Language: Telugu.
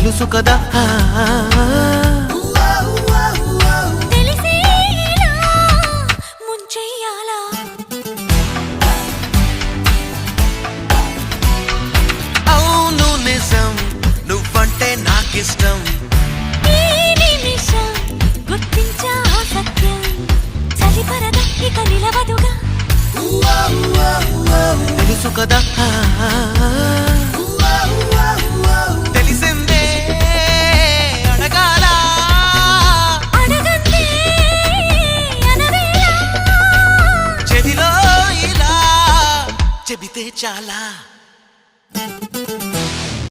తెలుసు కదా అవును నిజం నువ్వంటే నాకిష్టం తెలుసు కదా తెలిసిందే అడగాల చెవిలో ఇలా చెబితే చాలా